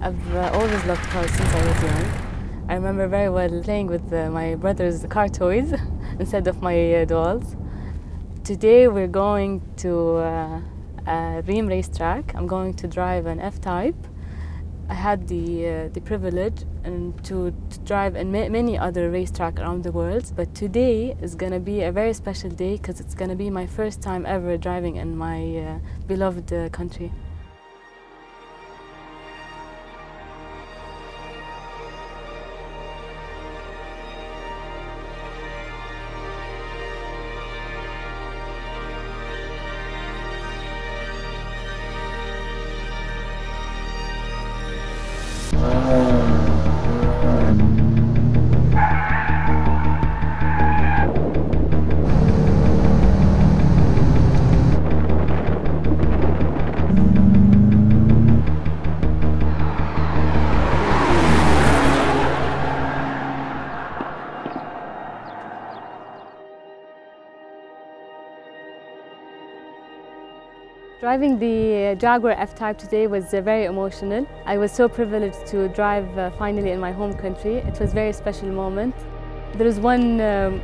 I've always loved cars since I was young. I remember very well playing with my brother's car toys instead of my dolls. Today we're going to a dream racetrack. I'm going to drive an F-Type. I had the privilege to drive in many other racetracks around the world, but today is going to be a very special day because it's going to be my first time ever driving in my beloved country. Driving the Jaguar F-Type today was very emotional. I was so privileged to drive finally in my home country. It was a very special moment. There is one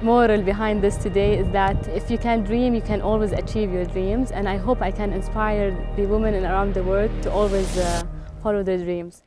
moral behind this today, is that if you can dream, you can always achieve your dreams. And I hope I can inspire the women around the world to always follow their dreams.